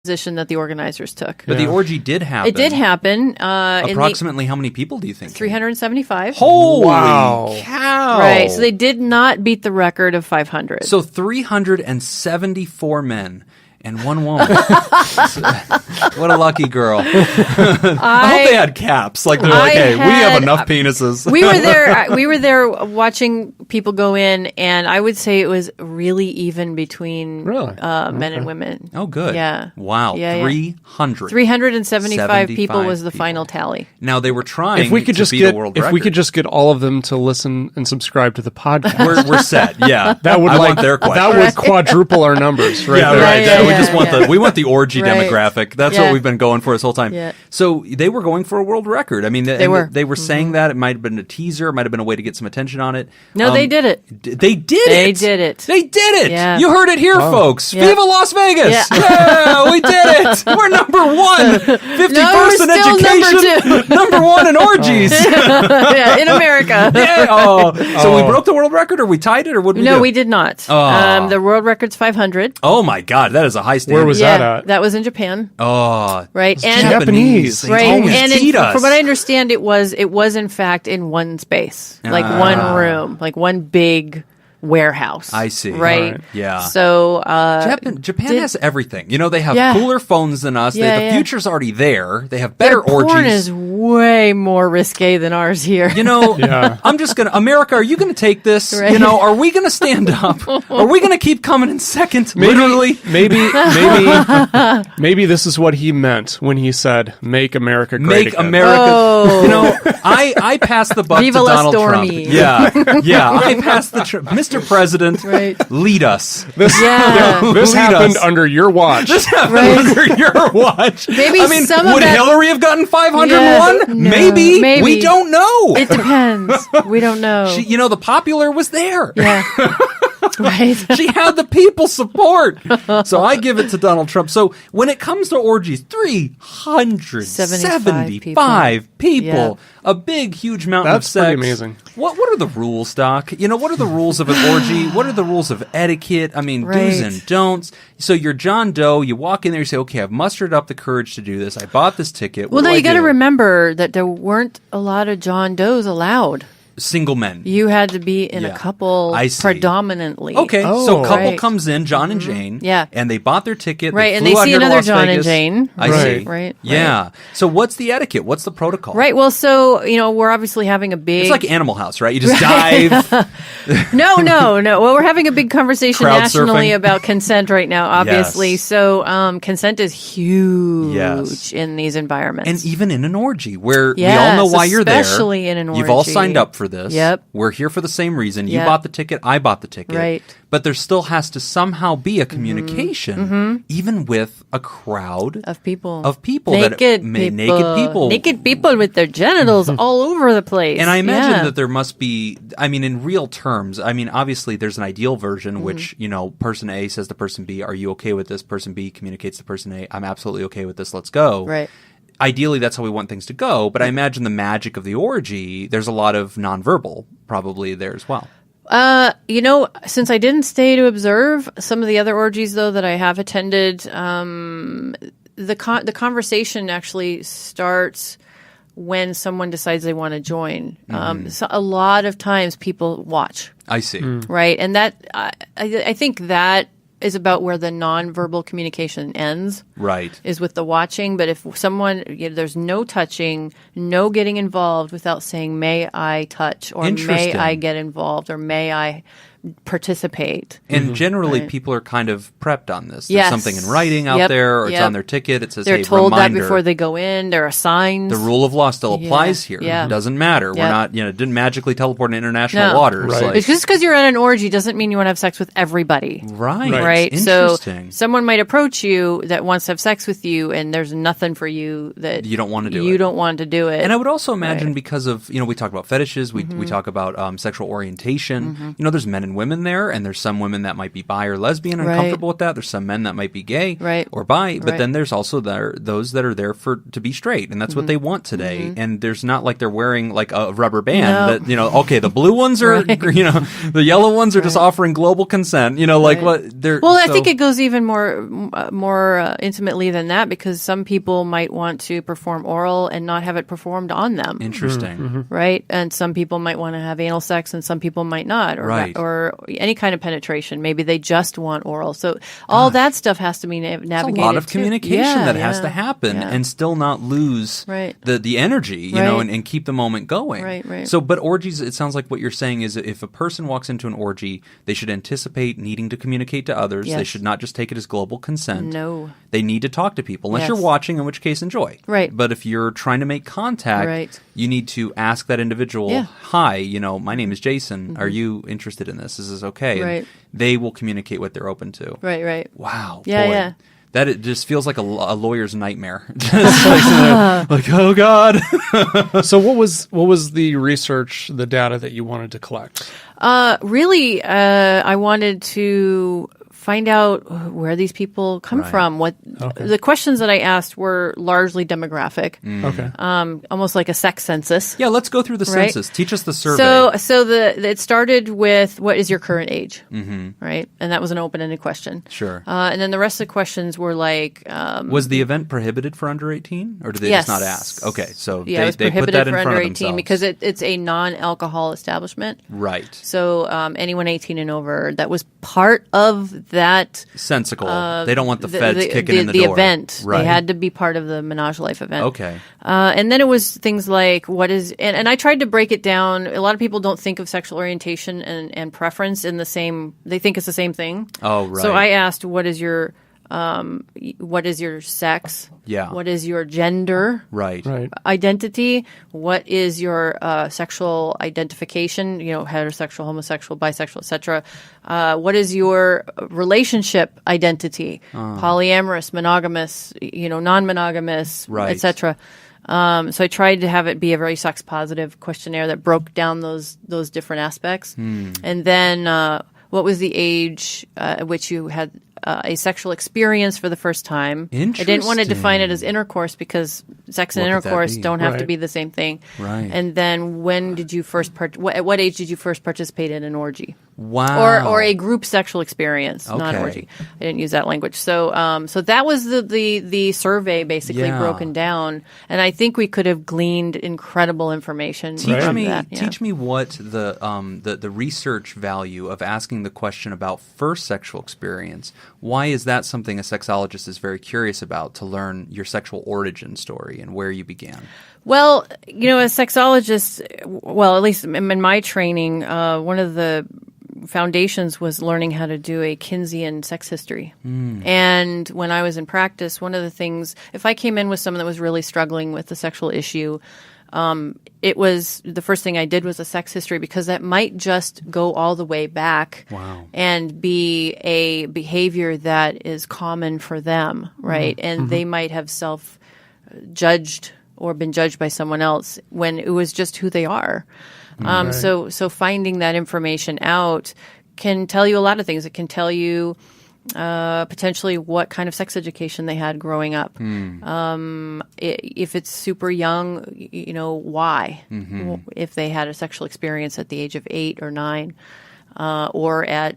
position that the organizers took. But the orgy did happen. It did happen. Approximately how many people do you think? 375. Holy Wow. cow. Right. So they did not beat the record of 500. So 374 men and one woman. What a lucky girl. I hope they had caps. Like they're like, hey, we have enough penises. We were there watching people go in, and I would say it was really even between men and women. Oh, good. Yeah. Wow. Yeah, 300. 375 people was the final tally. Now they were trying If we could to just beat get a world record. we could just get all of them to listen and subscribe to the podcast, we're set. Yeah. that would I want their question. that would quadruple our numbers, right? Yeah, there. right. Yeah, We want the orgy Right. demographic. That's Yeah. what we've been going for this whole time. Yeah. So they were going for a world record. I mean, They were. They were saying that it might have been a teaser. It might have been a way to get some attention on it. No, they did it. They did They it. did it. They did it. Yeah. You heard it here, folks. Yeah. Viva Las Vegas. Yeah. Yeah, we did it. We're number one. 51st we're in still education. Number one in orgies. Yeah, in America. Yeah. Oh. So we broke the world record, or we tied it, or what did we do? No, we did not. Oh. The world record's 500. Oh my God, that is a high standard. Where was that at? That was in Japan. Oh, Right. those And Japanese. They right, always and cheat us. from what I understand, it was in fact in one space, like one room, like one big warehouse. I see. Right. Right. Yeah. So Japan has everything. You know, they have Yeah. cooler phones than us. Yeah, The yeah. future's already there. They have better their porn orgies. is way more risque than ours here. You know, Yeah. I'm just going to... America, are you going to take this? Right. You know, are we going to stand up? Are we going to keep coming in second? Literally? Maybe this is what he meant when he said, "Make America great Make again." America... Oh. You know, I passed the buck Viva to la Donald Trump. Stormy. Yeah. I passed the... Mr. President, Right. lead us. This Lead happened us. under your watch. Right. Under your watch. Maybe I mean, some of would that- Hillary have gotten 501? Yeah. No. Maybe. Maybe. We don't know. It depends. We don't know. You know, the popular was there. Yeah. Right. She had the people support. So I give it to Donald Trump. So when it comes to orgies, 375 people. Yeah. A big, huge mountain That's of sex. pretty amazing. What are the rules, Doc? You know, what are the rules of an orgy? What are the rules of etiquette? I mean, do's Right. and don'ts. So you're John Doe. You walk in there, you say, okay, I've mustered up the courage to do this. I bought this ticket. Well, What no, do you I got to do? remember that there weren't a lot of John Does allowed. Single men. You had to be in Yeah. a couple I see. predominantly. Okay, Oh. so couple Right. comes in, John and Jane. Yeah. And they bought their ticket. Right, and flew they out see here to another Las John and Vegas. Jane. I Right. see. Right, Yeah. So what's the etiquette? What's the protocol? Right. Well, so, we're obviously having a big... It's like Animal House, right? You just dive. No. Well, we're having a big conversation Crowd nationally surfing. about consent right now, obviously. Yes. So consent is huge Yes. in these environments. And even in an orgy where we all Yes, know why you're there. especially in an You've all orgy. signed up for this. Yep. We're here for the same reason. You Yep. bought the ticket. I bought the ticket. Right. But there still has to somehow be a communication, even with a crowd of people. Naked Naked people with their genitals all over the place. And I imagine Yeah. that there must be, I mean, in real terms, I mean, obviously there's an ideal version, Mm-hmm. which, person A says to person B, are you okay with this? Person B communicates to person A, I'm absolutely okay with this, let's go. Right. Ideally, that's how we want things to go, but I imagine the magic of the orgy, there's a lot of nonverbal probably there as well. Since I didn't stay to observe some of the other orgies, though, that I have attended, the conversation actually starts when someone decides they want to join. So a lot of times people watch, I see. right? And that I think that is about where the nonverbal communication ends. Right. Is with the watching. But if someone, there's no touching, no getting involved without saying, may I touch, or may Interesting. I get involved, or may I participate. And generally, Right. people are kind of prepped on this. There's Yes. something in writing out Yep. there, or it's Yep. on their ticket. It says, They're hey, told reminder. that before they go in. There are signs. The rule of law still Yeah. applies here. Yeah. It doesn't matter. We're Yep. not, didn't magically teleport in international No. waters. Right. Like, Just because you're at an orgy doesn't mean you want to have sex with everybody. right. Right. So Interesting. someone might approach you that wants to have sex with you, and there's nothing for you that You don't want to do you it. don't want to do it. And I would also imagine Right. because of, we talk about fetishes, we talk about sexual orientation. There's men and and women there, and there's some women that might be bi or lesbian and Right. comfortable with that. There's some men that might be gay Right. or bi, but Right. then there's also those that are there to be straight, and that's what they want today. And there's not like they're wearing like a rubber band that, okay, the blue ones are, the yellow ones are just offering global consent, like what they're. Well, I think it goes even more intimately than that, because some people might want to perform oral and not have it performed on them. Interesting. Right? And some people might want to have anal sex and some people might not, or any kind of penetration. Maybe they just want oral. So all that stuff has to be navigated. It's a lot of communication that has to happen Yeah. and still not lose the energy, you know, and keep the moment going. Right. So, but orgies, it sounds like what you're saying is if a person walks into an orgy, they should anticipate needing to communicate to others. Yes. They should not just take it as global consent. No. They need to talk to people, unless Yes. you're watching, in which case enjoy. Right. But if you're trying to make contact, you need to ask that individual, hi, my name is Jason. Are you interested in this? Is this okay? Right. And they will communicate what they're open to. Right. Wow. Yeah, boy. yeah. That it just feels like a lawyer's nightmare. like, oh God. So what was the research, the data that you wanted to collect? Really, I wanted to find out where these people come from. What the questions that I asked were largely demographic. Okay. Almost like a sex census. Yeah, let's go through the census. Teach us the survey. So it started with what is your current age, right? And that was an open-ended question. Sure. And then the rest of the questions were like, was the event prohibited for under 18, or did they yes. just not ask? Okay, so yeah, it was they put prohibited that in for front under of 18 themselves. because it's a non-alcohol establishment. Right. So anyone 18 and over, that was part of that sensical. They don't want the feds kicking in the door. The event. Right. They had to be part of the Menage Life event. Okay. And then it was things like what is, and I tried to break it down. A lot of people don't think of sexual orientation and preference in the same, they think it's the same thing. Oh, right. So I asked, what is your sex? Yeah. What is your gender? Right. Identity? What is your sexual identification? Heterosexual, homosexual, bisexual, etc. What is your relationship identity? Polyamorous, monogamous, non-monogamous, etc. So I tried to have it be a very sex positive questionnaire that broke down those different aspects. And then what was the age at which you had a sexual experience for the first time? I didn't want to define it as intercourse because sex and intercourse don't have to be the same thing. Right. And then when did you first at what age did you first participate in an orgy? Wow. Or a group sexual experience, not an orgy. I didn't use that language. So so that was the survey basically broken down, and I think we could have gleaned incredible information from that. Yeah. Teach me what the research value of asking the question about first sexual experience. Why is that something a sexologist is very curious about, to learn your sexual origin story and where you began? Well, as sexologists, at least in my training, one of the foundations was learning how to do a Kinsian sex history. And when I was in practice, one of the things, if I came in with someone that was really struggling with the sexual issue, it was the first thing I did was a sex history, because that might just go all the way back and be a behavior that is common for them, right? And they might have self-judged or been judged by someone else when it was just who they are. So finding that information out can tell you a lot of things. It can tell you potentially what kind of sex education they had growing up. If it's super young, why? If they had a sexual experience at the age of 8 or 9 or at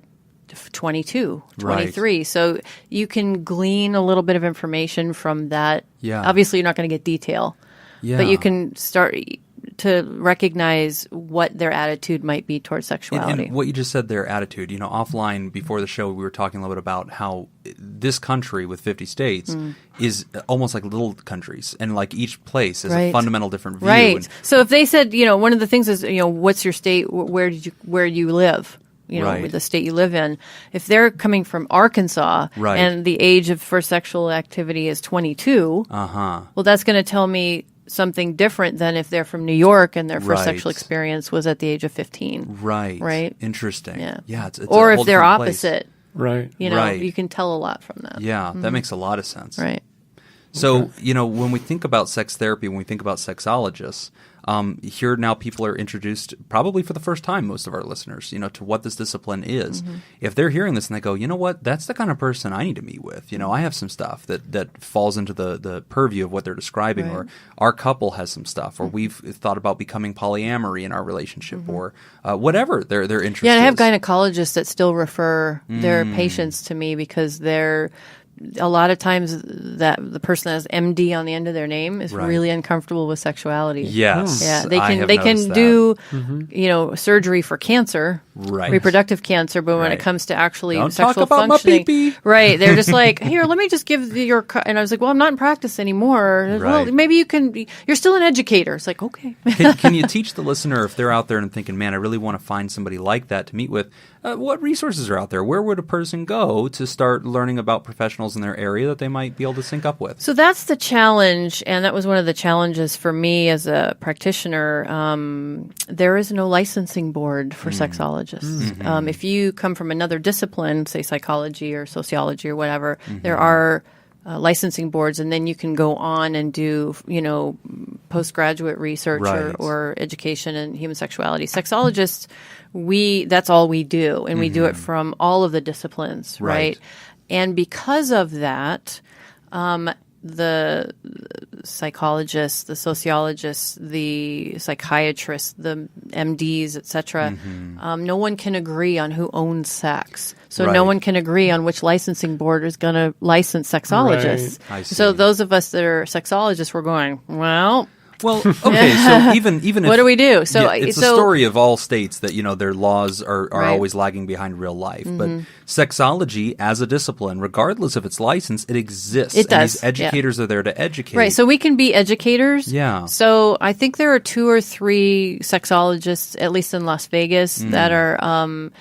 22, 23. Right. So you can glean a little bit of information from that. Yeah. Obviously, you're not going to get detail. Yeah. But you can start to recognize what their attitude might be towards sexuality. And what you just said, their attitude, offline before the show, we were talking a little bit about how this country with 50 states is almost like little countries, and like each place is a fundamental different view. Right. And so if they said, one of the things is, what's your state? Where you live? The state you live in. If they're coming from Arkansas and the age of first sexual activity is 22, well, that's going to tell me something different than if they're from New York and their first sexual experience was at the age of 15. Right. Interesting. Yeah. It's or if they're opposite. Place. You can tell a lot from that. Yeah. That makes a lot of sense. Right. So, when we think about sex therapy, when we think about sexologists, Here now people are introduced, probably for the first time, most of our listeners, to what this discipline is. Mm-hmm. If they're hearing this and they go, you know what, that's the kind of person I need to meet with. I have some stuff that falls into the purview of what they're describing, or our couple has some stuff, or we've thought about becoming polyamory in our relationship, or whatever their interest is. Yeah, and I have gynecologists that still refer their patients to me because they're a lot of times that the person that has MD on the end of their name is really uncomfortable with sexuality. Yes. Yeah, they can do surgery for cancer, reproductive cancer, but when it comes to actually sexual functioning, right, they're just like, here, let me just give your and I was like, well, I'm not in practice anymore. Well, maybe you can you're still an educator. It's like, okay. Can you teach the listener, if they're out there and thinking, man, I really want to find somebody like that to meet with, what resources are out there? Where would a person go to start learning about professionals in their area that they might be able to sync up with? So that's the challenge, and that was one of the challenges for me as a practitioner. There is no licensing board for sexologists. Mm-hmm. If you come from another discipline, say psychology or sociology or whatever, there are licensing boards, and then you can go on and do, postgraduate research or education in human sexuality. Sexologists, that's all we do, and we do it from all of the disciplines, right? And because of that, the psychologists, the sociologists, the psychiatrists, the MDs, etc., no one can agree on who owns sex. So no one can agree on which licensing board is going to license sexologists. So those of us that are sexologists, we're going, well, okay. So even if, what do we do? So it's a story of all states that their laws are always lagging behind real life. But sexology as a discipline, regardless of its license, it exists. It does. And these educators are there to educate. Right. So we can be educators. Yeah. So I think there are 2 or 3 sexologists, at least in Las Vegas, that are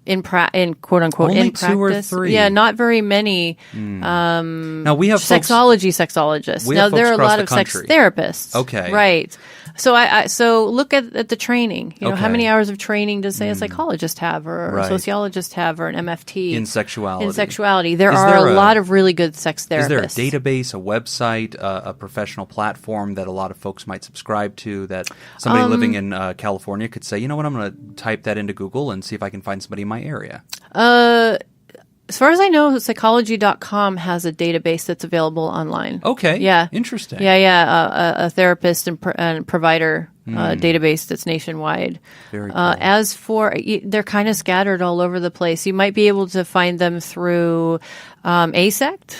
in quote unquote only in practice. 2 or 3. Yeah, not very many. Now we have sexologists. Now there are a lot of sex therapists. Okay, right. So so look at the training. How many hours of training does, say, a psychologist have, or a sociologist have, or an MFT in sexuality? There are a lot of really good sex therapists. Is there a database, a website, a professional platform that a lot of folks might subscribe to, that somebody living in California could say, you know what, I'm going to type that into Google and see if I can find somebody in my area? As far as I know, psychology.com has a database that's available online. Okay. Yeah. Interesting. Yeah. A therapist and provider database that's nationwide. Very cool. As for, they're kind of scattered all over the place. You might be able to find them through ASECT.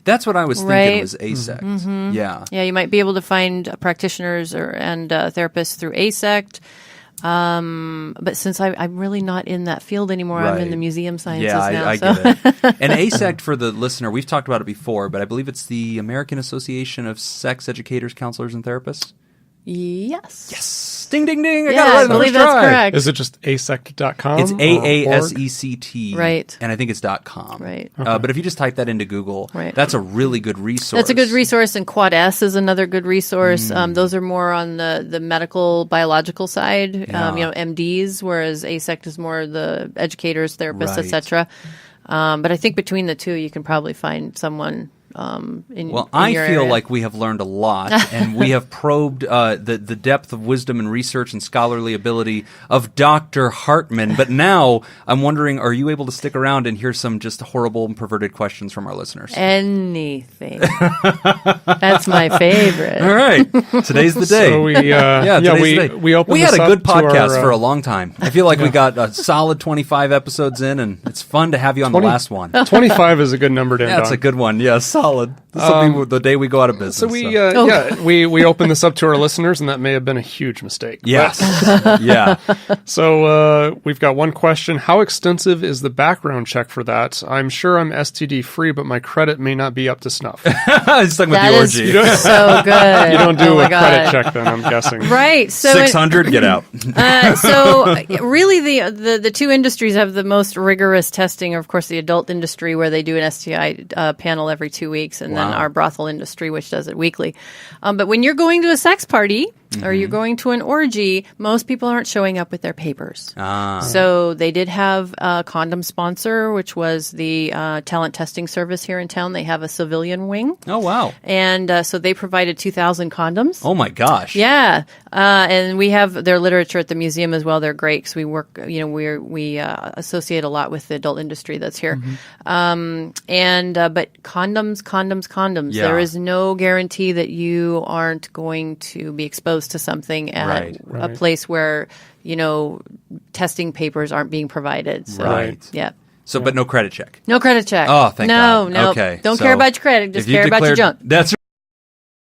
That's what I was thinking, was ASECT. Yeah. Yeah, you might be able to find practitioners and therapists through ASECT. But since I'm really not in that field anymore, I'm in the museum sciences now. I get it. And ASECT, for the listener, we've talked about it before, but I believe it's the American Association of Sex Educators, Counselors, and Therapists. Yes. Ding, ding, ding. I Yeah, got it right I believe that's correct. Is it just asect.com? It's AASECT. Right. And I think it's .com. Right. But if you just type that into Google, that's a really good resource. That's a good resource, and Quad S is another good resource. Those are more on the medical, biological side, MDs, whereas ASECT is more the educators, therapists, etc. But I think between the two, you can probably find someone in I your feel area. like we have learned a lot, and we have probed the depth of wisdom and research and scholarly ability of Dr. Hartmann. But now I'm wondering, are you able to stick around and hear some just horrible and perverted questions from our listeners? Anything. That's my favorite. All right. Today's the day. So we opened we had this a good up to podcast our, for a long time. I feel like we got a solid 25 episodes in, and it's fun to have you on the last one. 25 is a good number to end That's on. a good one. Yeah, solid. This will be the day we go out of business. So we opened this up to our listeners, and that may have been a huge mistake. Yes. Yeah. So we've got one question. How extensive is the background check for that? I'm sure I'm STD free, but my credit may not be up to snuff. It's stuck with That the is orgy. so good. You don't do Oh a my credit God. check then, I'm guessing. Right. So 600, get out. So really the two industries have the most rigorous testing are, of course, the adult industry, where they do an STI panel every 2 weeks, and then our brothel industry, which does it weekly. But when you're going to a sex party, or you're going to an orgy, most people aren't showing up with their papers. So they did have a condom sponsor, which was the talent testing service here in town. They have a civilian wing. Oh, wow. And so they provided 2,000 condoms. Oh, my gosh. Yeah. And we have their literature at the museum as well. They're great because we work, we associate a lot with the adult industry that's here. But condoms. Yeah. There is no guarantee that you aren't going to be exposed to something at a place where, testing papers aren't being provided. So, Right. Yeah. So, but no credit check. No credit check. Oh, thank God. No. Okay. Don't So care about your credit. Just if you care about your declared- junk. That's